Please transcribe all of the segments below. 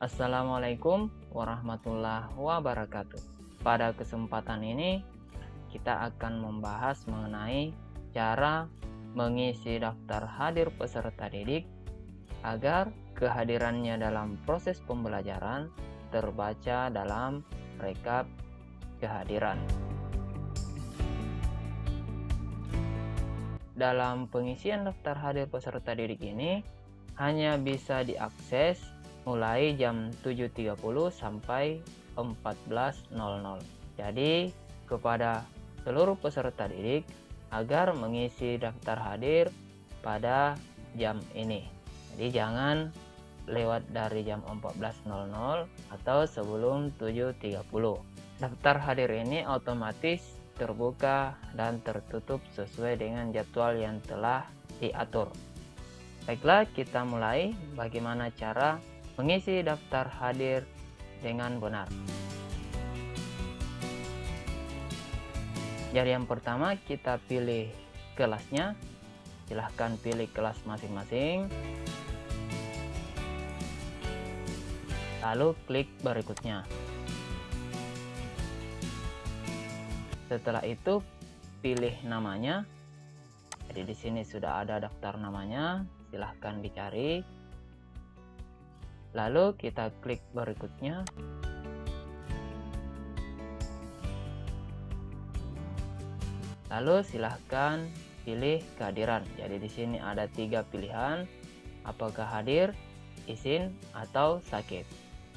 Assalamualaikum warahmatullahi wabarakatuh. Pada kesempatan ini, kita akan membahas mengenai cara mengisi daftar hadir peserta didik agar kehadirannya dalam proses pembelajaran terbaca dalam rekap kehadiran. Dalam pengisian daftar hadir peserta didik ini, hanya bisa diakses mulai jam 7.30 sampai 14.00. Jadi, kepada seluruh peserta didik agar mengisi daftar hadir pada jam ini. Jadi, jangan lewat dari jam 14.00 atau sebelum 7.30. Daftar hadir ini otomatis terbuka dan tertutup sesuai dengan jadwal yang telah diatur. Baiklah, kita mulai bagaimana cara mengisi daftar hadir dengan benar. Jadi yang pertama, kita pilih kelasnya. Silahkan pilih kelas masing-masing. Lalu klik berikutnya. Setelah itu pilih namanya. Jadi di sini sudah ada daftar namanya, silahkan dicari. Lalu kita klik berikutnya. Lalu silahkan pilih kehadiran. Jadi di sini ada 3 pilihan, apakah hadir, izin, atau sakit.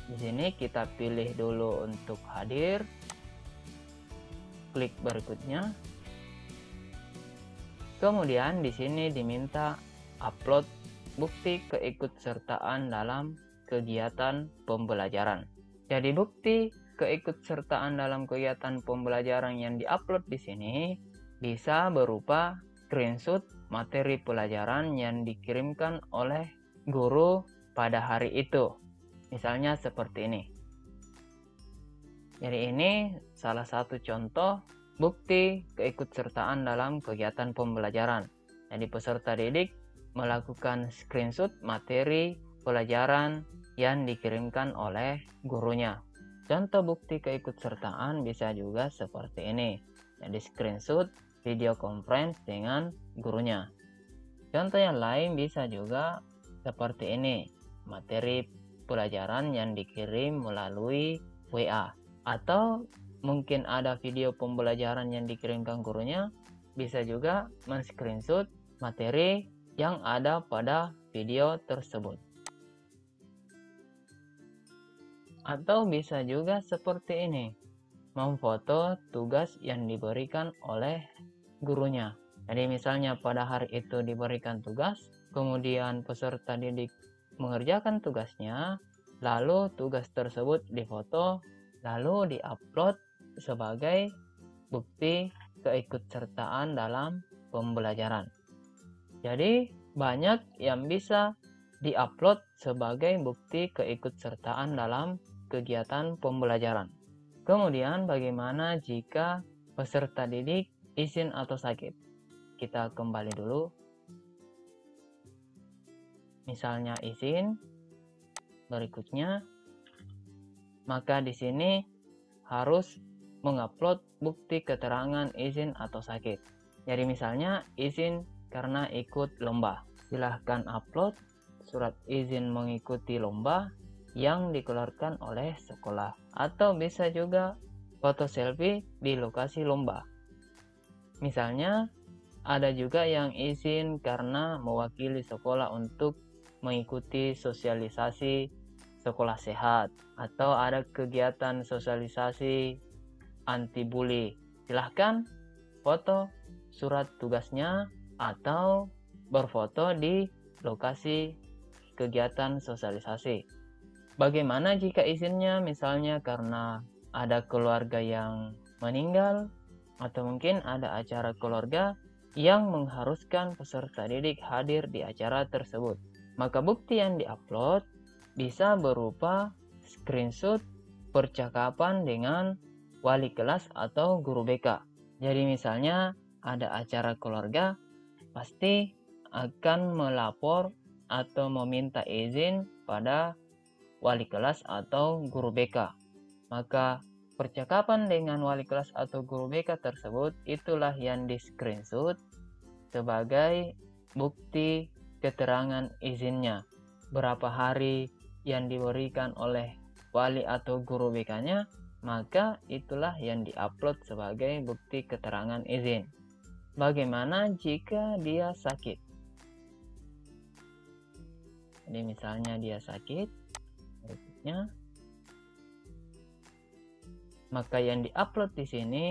Di sini kita pilih dulu untuk hadir. Klik berikutnya. Kemudian di sini diminta upload bukti keikutsertaan dalam kegiatan pembelajaran. Jadi bukti keikutsertaan dalam kegiatan pembelajaran yang diupload di sini bisa berupa screenshot materi pelajaran yang dikirimkan oleh guru pada hari itu. Misalnya seperti ini. Jadi ini salah satu contoh bukti keikutsertaan dalam kegiatan pembelajaran. Jadi peserta didik melakukan screenshot materi pelajaran yang dikirimkan oleh gurunya. Contoh bukti keikutsertaan bisa juga seperti ini. Jadi screenshot video conference dengan gurunya. Contoh yang lain bisa juga seperti ini. Materi pelajaran yang dikirim melalui WA. Atau mungkin ada video pembelajaran yang dikirimkan gurunya, bisa juga men-screenshot materi yang ada pada video tersebut. Atau bisa juga seperti ini, memfoto tugas yang diberikan oleh gurunya. Jadi misalnya pada hari itu diberikan tugas, kemudian peserta didik mengerjakan tugasnya, lalu tugas tersebut difoto, lalu diupload sebagai bukti keikutsertaan dalam pembelajaran. Jadi banyak yang bisa diupload sebagai bukti keikutsertaan dalam kegiatan pembelajaran. Kemudian bagaimana jika peserta didik izin atau sakit? Kita kembali dulu. Misalnya izin. Berikutnya, maka di sini harus mengupload bukti keterangan izin atau sakit. Jadi misalnya izin karena ikut lomba. Silahkan upload surat izin mengikuti lomba yang dikeluarkan oleh sekolah. Atau bisa juga foto selfie di lokasi lomba. Misalnya ada juga yang izin karena mewakili sekolah untuk mengikuti sosialisasi sekolah sehat, atau ada kegiatan sosialisasi anti bully. Silahkan foto surat tugasnya atau berfoto di lokasi kegiatan sosialisasi. Bagaimana jika izinnya misalnya karena ada keluarga yang meninggal, atau mungkin ada acara keluarga yang mengharuskan peserta didik hadir di acara tersebut? Maka bukti yang diupload bisa berupa screenshot percakapan dengan wali kelas atau guru BK. Jadi misalnya ada acara keluarga, pasti akan melapor atau meminta izin pada wali kelas atau guru BK. Maka percakapan dengan wali kelas atau guru BK tersebut itulah yang di screenshot sebagai bukti keterangan izinnya. Berapa hari yang diberikan oleh wali atau guru BK-nya, maka itulah yang diupload sebagai bukti keterangan izin. Bagaimana jika dia sakit? Jadi misalnya dia sakit, berikutnya, maka yang diupload di sini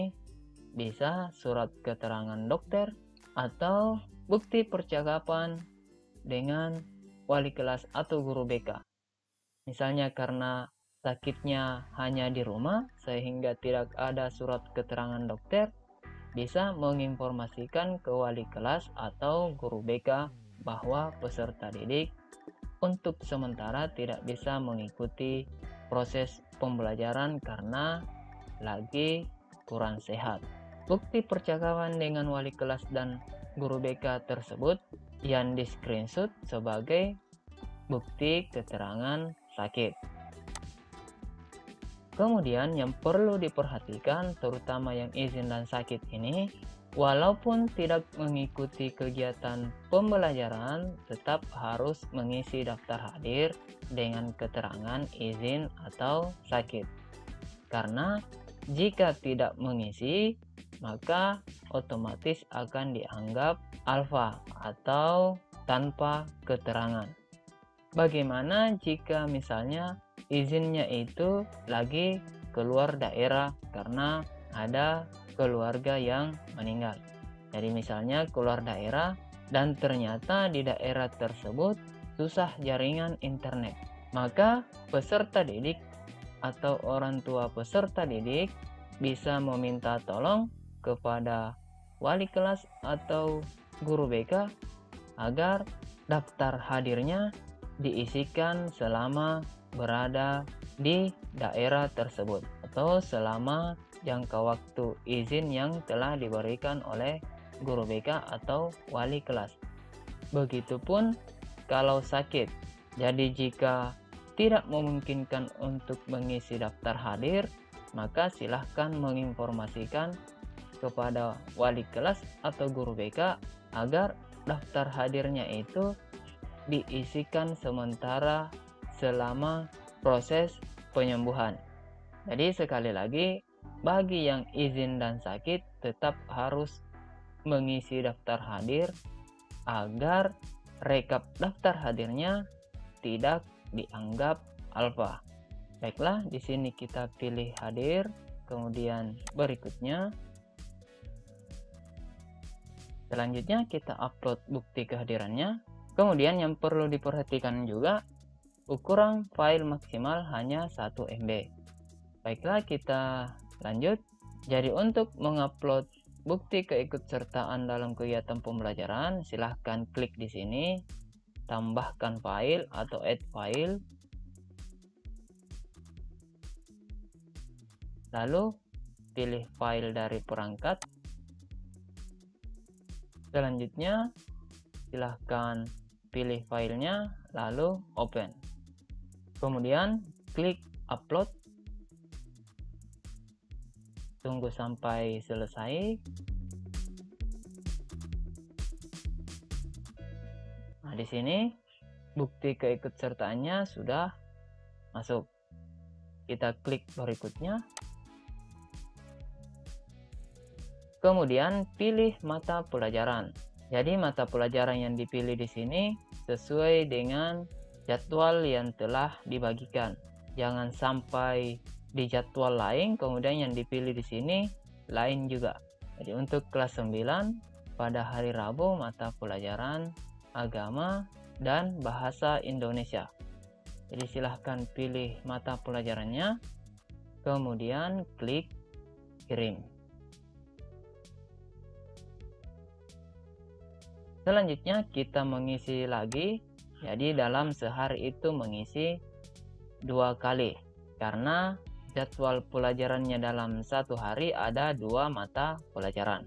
bisa surat keterangan dokter atau bukti percakapan dengan wali kelas atau guru BK. Misalnya karena sakitnya hanya di rumah sehingga tidak ada surat keterangan dokter, bisa menginformasikan ke wali kelas atau guru BK bahwa peserta didik untuk sementara tidak bisa mengikuti proses pembelajaran karena lagi kurang sehat. Bukti percakapan dengan wali kelas dan guru BK tersebut yang di screenshot sebagai bukti keterangan sakit. Kemudian yang perlu diperhatikan terutama yang izin dan sakit ini, walaupun tidak mengikuti kegiatan pembelajaran tetap harus mengisi daftar hadir dengan keterangan izin atau sakit. Karena jika tidak mengisi, maka otomatis akan dianggap alfa atau tanpa keterangan. Bagaimana jika misalnya izinnya itu lagi keluar daerah karena ada keluarga yang meninggal? Jadi misalnya keluar daerah dan ternyata di daerah tersebut susah jaringan internet. Maka peserta didik atau orang tua peserta didik bisa meminta tolong kepada wali kelas atau guru BK agar daftar hadirnya diisikan selama berada di daerah tersebut atau selama jangka waktu izin yang telah diberikan oleh guru BK atau wali kelas. Begitupun kalau sakit. Jadi jika tidak memungkinkan untuk mengisi daftar hadir, maka silahkan menginformasikan kepada wali kelas atau guru BK agar daftar hadirnya itu diisikan sementara selama proses penyembuhan. Jadi sekali lagi, bagi yang izin dan sakit tetap harus mengisi daftar hadir agar rekap daftar hadirnya tidak dianggap alfa. Baiklah, di sini kita pilih hadir, kemudian berikutnya selanjutnya kita upload bukti kehadirannya. Kemudian yang perlu diperhatikan juga, ukuran file maksimal hanya 1 MB. Baiklah, kita lanjut. Jadi untuk mengupload bukti keikutsertaan dalam kegiatan pembelajaran, silahkan klik di sini, tambahkan file atau add file. Lalu pilih file dari perangkat. Selanjutnya silahkan pilih filenya lalu open. Kemudian klik upload. Tunggu sampai selesai. Nah, di sini bukti keikutsertaannya sudah masuk. Kita klik berikutnya. Kemudian pilih mata pelajaran. Jadi mata pelajaran yang dipilih di sini sesuai dengan jadwal yang telah dibagikan. Jangan sampai di jadwal lain kemudian yang dipilih di sini lain juga. Jadi untuk kelas 9 pada hari Rabu mata pelajaran agama dan bahasa Indonesia. Jadi silahkan pilih mata pelajarannya, kemudian klik kirim. Selanjutnya kita mengisi lagi. Jadi dalam sehari itu mengisi 2 kali karena jadwal pelajarannya dalam satu hari ada 2 mata pelajaran.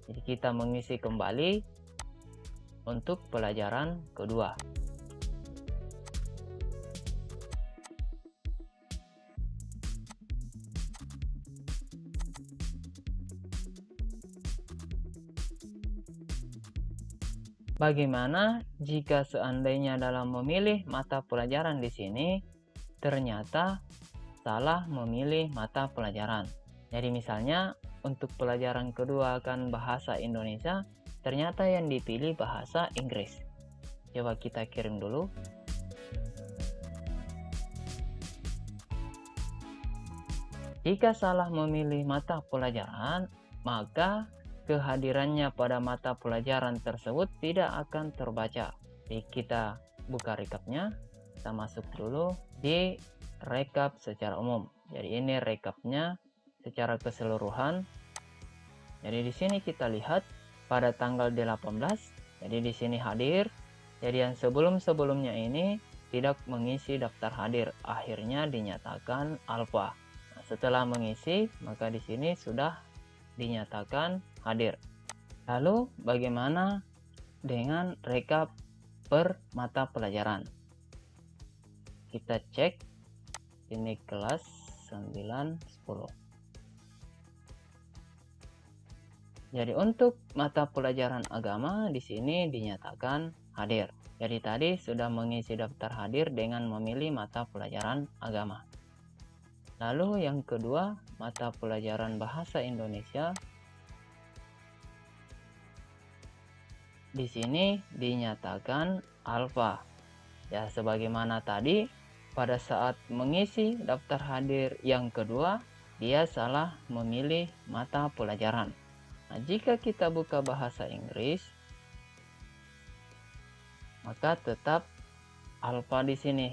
Jadi kita mengisi kembali untuk pelajaran kedua. Bagaimana jika seandainya dalam memilih mata pelajaran di sini ternyata salah memilih mata pelajaran? Jadi misalnya untuk pelajaran kedua akan bahasa Indonesia, ternyata yang dipilih bahasa Inggris. Coba kita kirim dulu. Jika salah memilih mata pelajaran, maka kehadirannya pada mata pelajaran tersebut tidak akan terbaca. Jadi kita buka rekapnya, kita masuk dulu di rekap secara umum. Jadi ini rekapnya secara keseluruhan. Jadi di sini kita lihat pada tanggal 18, jadi di sini hadir. Jadi yang sebelum-sebelumnya ini tidak mengisi daftar hadir, akhirnya dinyatakan alfa. Setelah mengisi, maka di sini sudah dinyatakan hadir. Lalu bagaimana dengan rekap per mata pelajaran? Kita cek ini kelas 9, 10. Jadi untuk mata pelajaran agama di sini dinyatakan hadir. Jadi tadi sudah mengisi daftar hadir dengan memilih mata pelajaran agama. Lalu yang kedua, mata pelajaran bahasa Indonesia. Di sini dinyatakan alfa. Ya, sebagaimana tadi pada saat mengisi daftar hadir yang kedua, dia salah memilih mata pelajaran. Nah, jika kita buka bahasa Inggris, maka tetap alfa di sini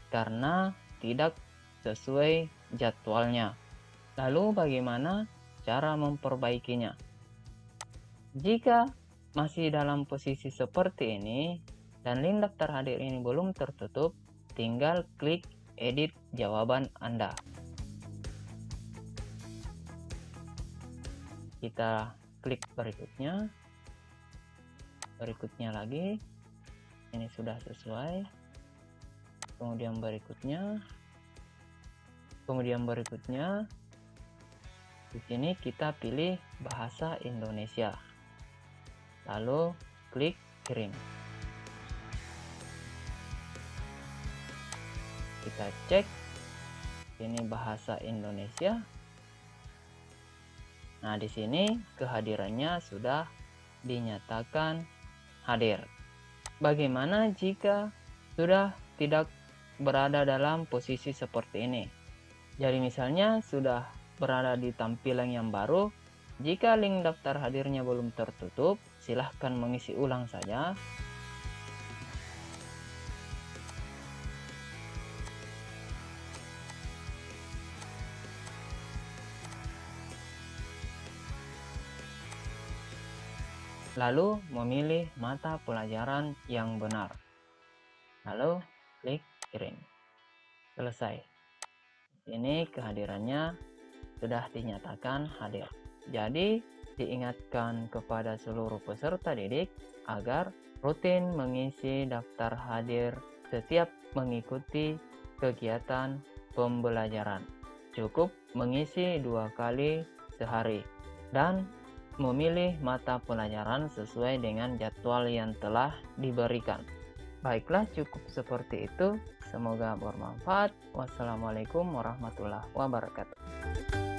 karena tidak sesuai jadwalnya. Lalu bagaimana cara memperbaikinya? Jika masih dalam posisi seperti ini dan link daftar hadir ini belum tertutup, tinggal klik edit jawaban Anda. Kita klik berikutnya lagi, ini sudah sesuai. Kemudian berikutnya di sini kita pilih bahasa Indonesia, lalu klik kirim. Kita cek ini bahasa Indonesia. Nah, di sini kehadirannya sudah dinyatakan hadir. Bagaimana jika sudah tidak berada dalam posisi seperti ini? Jadi misalnya sudah berada di tampilan yang baru, jika link daftar hadirnya belum tertutup, silahkan mengisi ulang saja. Lalu memilih mata pelajaran yang benar. Lalu klik kirim. Selesai. Ini kehadirannya sudah dinyatakan hadir. Jadi diingatkan kepada seluruh peserta didik agar rutin mengisi daftar hadir setiap mengikuti kegiatan pembelajaran. Cukup mengisi 2 kali sehari dan memilih mata pelajaran sesuai dengan jadwal yang telah diberikan. Baiklah, cukup seperti itu. Semoga bermanfaat. Wassalamualaikum warahmatullahi wabarakatuh.